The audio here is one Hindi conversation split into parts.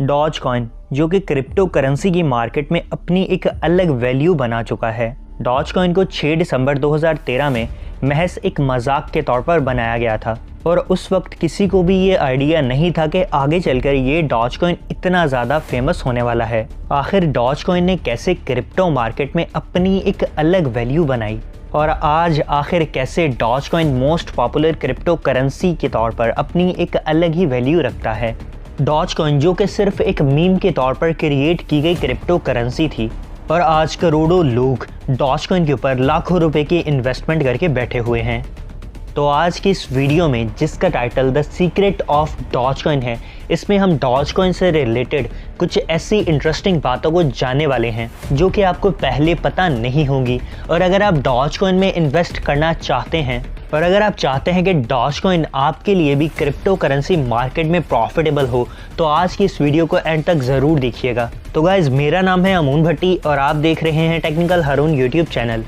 डॉज कॉइन जो कि क्रिप्टो करेंसी की मार्केट में अपनी एक अलग वैल्यू बना चुका है। डॉज कॉइन को 6 दिसंबर 2013 में महज एक मजाक के तौर पर बनाया गया था और उस वक्त किसी को भी ये आइडिया नहीं था कि आगे चलकर ये डॉज कॉइन इतना ज़्यादा फेमस होने वाला है। आखिर डॉज कॉइन ने कैसे क्रिप्टो मार्केट में अपनी एक अलग वैल्यू बनाई और आज आखिर कैसे Dogecoin most popular cryptocurrency के तौर पर अपनी एक अलग ही वैल्यू रखता है। डॉज कॉइन जो कि सिर्फ एक मीम के तौर पर क्रिएट की गई क्रिप्टो करेंसी थी और आज करोड़ों लोग डॉज कॉइन के ऊपर लाखों रुपए की इन्वेस्टमेंट करके बैठे हुए हैं। तो आज की इस वीडियो में जिसका title the secret of Dogecoin है, इसमें हम डॉज कॉइन से रिलेटेड कुछ ऐसी इंटरेस्टिंग बातों को जानने वाले हैं जो कि आपको पहले पता नहीं होंगी। और अगर आप डॉज कॉइन में इन्वेस्ट करना चाहते हैं और अगर आप चाहते हैं कि डॉज कॉइन आपके लिए भी क्रिप्टो करेंसी मार्केट में प्रॉफिटेबल हो, तो आज की इस वीडियो को एंड तक ज़रूर देखिएगा। तो गाइज, मेरा नाम है अमून भट्टी और आप देख रहे हैं टेक्निकल हारून यूट्यूब चैनल।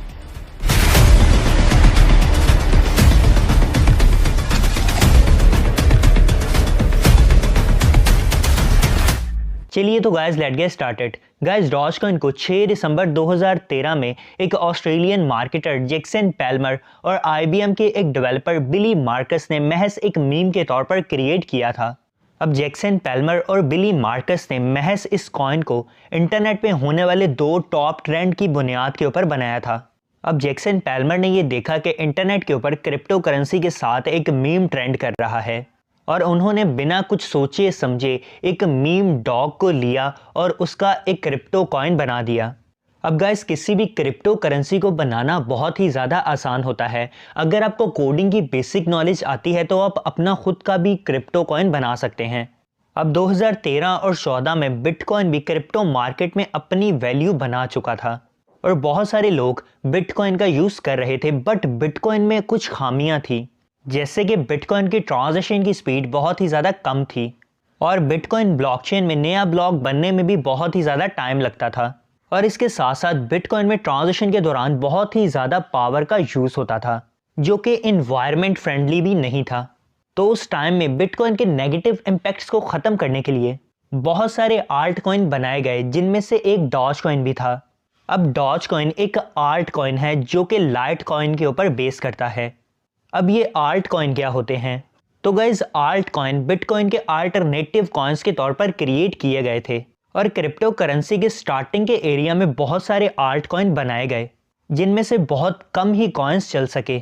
चलिए तो guys let get started. Guys, Dogecoin को 6 दिसंबर 2013 में एक ऑस्ट्रेलियन मार्केटर जैक्सन पैल्मर और IBM के एक डेवलपर बिली मार्कस ने महज एक मीम के तौर पर क्रिएट किया था। अब जैक्सन पैल्मर और बिली मार्कस ने महज इस कॉइन को इंटरनेट पे होने वाले 2 टॉप ट्रेंड की बुनियाद के ऊपर बनाया था। अब जैक्सन पैल्मर ने ये देखा कि इंटरनेट के ऊपर क्रिप्टो करेंसी के साथ एक मीम ट्रेंड कर रहा है और उन्होंने बिना कुछ सोचे समझे एक मीम डॉग को लिया और उसका एक क्रिप्टो कॉइन बना दिया। अब गाइस, किसी भी क्रिप्टो करेंसी को बनाना बहुत ही ज़्यादा आसान होता है। अगर आपको कोडिंग की बेसिक नॉलेज आती है तो आप अपना खुद का भी क्रिप्टो कॉइन बना सकते हैं। अब 2013 और 14 में बिटकॉइन भी क्रिप्टो मार्केट में अपनी वैल्यू बना चुका था और बहुत सारे लोग बिटकॉइन का यूज़ कर रहे थे, बट बिटकॉइन में कुछ खामियां थी, जैसे कि बिटकॉइन की ट्रांजैक्शन की स्पीड बहुत ही ज़्यादा कम थी और बिटकॉइन ब्लॉकचेन में नया ब्लॉक बनने में भी बहुत ही ज़्यादा टाइम लगता था और इसके साथ साथ बिटकॉइन में ट्रांजैक्शन के दौरान बहुत ही ज़्यादा पावर का यूज़ होता था जो कि इन्वायरमेंट फ्रेंडली भी नहीं था। तो उस टाइम में बिटकॉइन के नेगेटिव इम्पैक्ट्स को ख़त्म करने के लिए बहुत सारे आल्ट कॉइन बनाए गए, जिनमें से एक डॉज कॉइन भी था। अब डॉज कॉइन एक आल्ट कॉइन है जो कि लाइट कॉइन के ऊपर बेस करता है। अब ये आल्ट कॉइन क्या होते हैं? तो गाइज, आल्ट कॉइन बिटकॉइन के अल्टरनेटिव कॉइन्स के तौर पर क्रिएट किए गए थे और क्रिप्टो करेंसी के स्टार्टिंग के एरिया में बहुत सारे आल्ट कॉइन बनाए गए, जिनमें से बहुत कम ही कॉइन्स चल सके।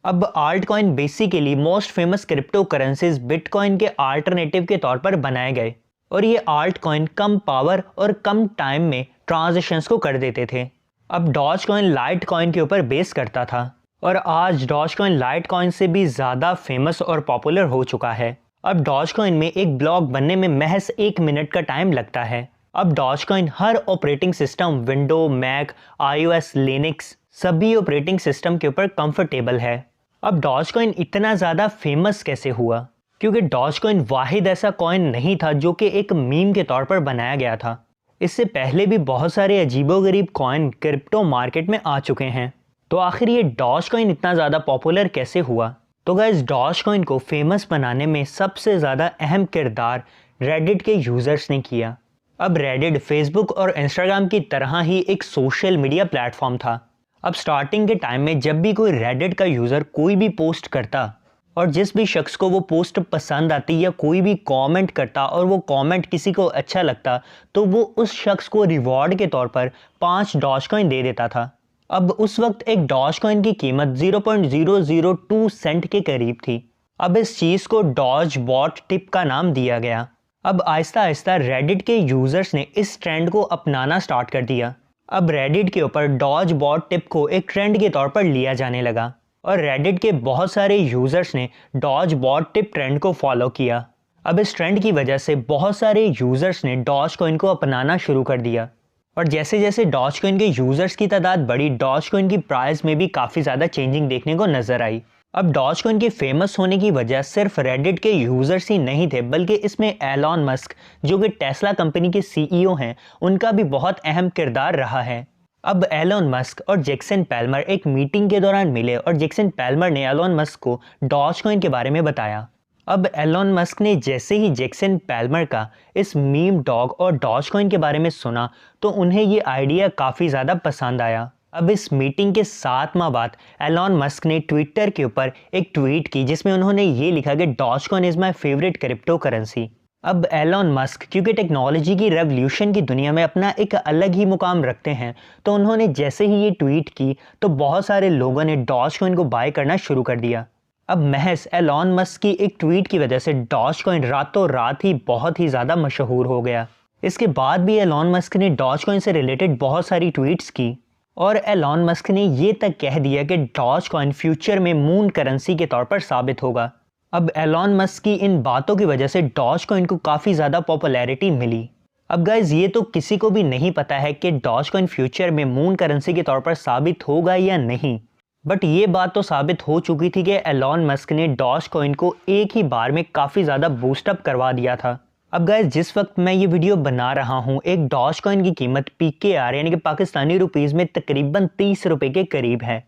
अब alt coin basically most famous crypto currencies bitcoin के अल्टरनेटिव के तौर पर बनाए गए और ये आल्ट कॉइन कम पावर और कम टाइम में ट्रांजेक्शन्स को कर देते थे। अब डॉज कॉइन लाइट कॉइन के ऊपर बेस करता था और आज डॉज कॉइन लाइट कॉइन से भी ज़्यादा फेमस और पॉपुलर हो चुका है। अब डॉज कॉइन में एक ब्लॉक बनने में महज 1 मिनट का टाइम लगता है। अब डॉज कॉइन हर operating system, window, Mac, iOS, Linux सभी ऑपरेटिंग सिस्टम के ऊपर कंफर्टेबल है। अब डॉज कॉइन इतना ज़्यादा फेमस कैसे हुआ? क्योंकि डॉज कॉइन वाहिद ऐसा कॉइन नहीं था जो कि एक मीम के तौर पर बनाया गया था। इससे पहले भी बहुत सारे अजीबोगरीब कॉइन क्रिप्टो मार्केट में आ चुके हैं। तो आखिर ये डॉज कॉइन इतना ज़्यादा पॉपुलर कैसे हुआ? तो गाइस, डॉज कॉइन को फेमस बनाने में सबसे ज़्यादा अहम किरदार रेडिट के यूज़र्स ने किया। अब रेडिट फेसबुक और इंस्टाग्राम की तरह ही एक सोशल मीडिया प्लेटफॉर्म था। अब स्टार्टिंग के टाइम में जब भी कोई रेडिट का यूज़र कोई भी पोस्ट करता और जिस भी शख्स को वो पोस्ट पसंद आती या कोई भी कमेंट करता और वो कमेंट किसी को अच्छा लगता, तो वो उस शख्स को रिवॉर्ड के तौर पर 5 डॉज कॉइन दे देता था। अब उस वक्त एक डॉज कॉइन की कीमत 0.002 सेंट के करीब थी। अब इस चीज़ को डॉज बॉट टिप का नाम दिया गया। अब आहिस्ता आहिस्ता रेडिट के यूज़र्स ने इस ट्रेंड को अपनाना स्टार्ट कर दिया। अब रेडिट के ऊपर डॉज बॉट टिप को एक ट्रेंड के तौर पर लिया जाने लगा और रेडिट के बहुत सारे यूज़र्स ने डॉज बॉट टिप ट्रेंड को फॉलो किया। अब इस ट्रेंड की वजह से बहुत सारे यूज़र्स ने डॉज कॉइन को अपनाना शुरू कर दिया और जैसे जैसे डॉज कॉइन के यूज़र्स की तादाद बढ़ी, डॉज कॉइन की प्राइस में भी काफ़ी ज़्यादा चेंजिंग देखने को नज़र आई। अब डॉज कॉइन के फेमस होने की वजह सिर्फ रेडिट के यूज़र्स ही नहीं थे, बल्कि इसमें एलॉन मस्क जो कि टेस्ला कंपनी के CEO हैं, उनका भी बहुत अहम किरदार रहा है। अब एलॉन मस्क और जैक्सन पैल्मर एक मीटिंग के दौरान मिले और जैक्सन पैल्मर ने एलॉन मस्क को डॉज कॉइन के बारे में बताया। अब एलोन मस्क ने जैसे ही जैक्सन पैल्मर का इस मीम डॉग और डॉज कॉइन के बारे में सुना तो उन्हें ये आइडिया काफ़ी ज़्यादा पसंद आया। अब इस मीटिंग के 7 माह बाद एलोन मस्क ने ट्विटर के ऊपर एक ट्वीट की जिसमें उन्होंने ये लिखा कि Dogecoin is my favourite cryptocurrency. अब एलोन मस्क क्योंकि टेक्नोलॉजी की रेवोल्यूशन की दुनिया में अपना एक अलग ही मुकाम रखते हैं, तो उन्होंने जैसे ही ये ट्वीट की तो बहुत सारे लोगों ने डॉज कॉइन को बाय करना शुरू कर दिया। अब महज एलोन मस्क की एक ट्वीट की वजह से डॉज कॉइन रातों रात ही बहुत ही ज़्यादा मशहूर हो गया। इसके बाद भी एलोन मस्क ने डॉज कॉइन से रिलेटेड बहुत सारी ट्वीट्स की और एलोन मस्क ने ये तक कह दिया कि डॉज कॉइन फ्यूचर में मून करेंसी के तौर पर साबित होगा। अब एलोन मस्क की इन बातों की वजह से डॉज कॉइन को काफ़ी ज़्यादा पॉपुलैरिटी मिली। अब गाइज ये तो किसी को भी नहीं पता है कि डॉज कॉइन फ्यूचर में मून करेंसी के तौर पर साबित होगा या नहीं, बट ये बात तो साबित हो चुकी थी कि एलोन मस्क ने डॉज कॉइन को एक ही बार में काफ़ी ज़्यादा बूस्टअप करवा दिया था। अब गाइज जिस वक्त मैं ये वीडियो बना रहा हूँ एक डॉज कॉइन की कीमत PKR यानी कि पाकिस्तानी रुपीज़ में तकरीबन 30 रुपये के करीब है।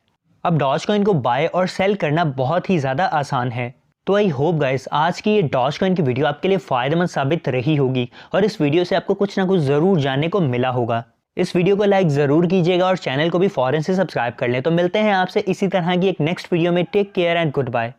अब डॉज कॉइन को बाय और सेल करना बहुत ही ज़्यादा आसान है। तो आई होप गाइस आज की ये डॉज कॉइन की वीडियो आपके लिए फ़ायदेमंद साबित रही होगी और इस वीडियो से आपको कुछ ना कुछ ज़रूर जानने को मिला होगा। इस वीडियो को लाइक ज़रूर कीजिएगा और चैनल को भी फ़ौरन से सब्सक्राइब कर लें। तो मिलते हैं आपसे इसी तरह की एक नेक्स्ट वीडियो में। Take care and good bye.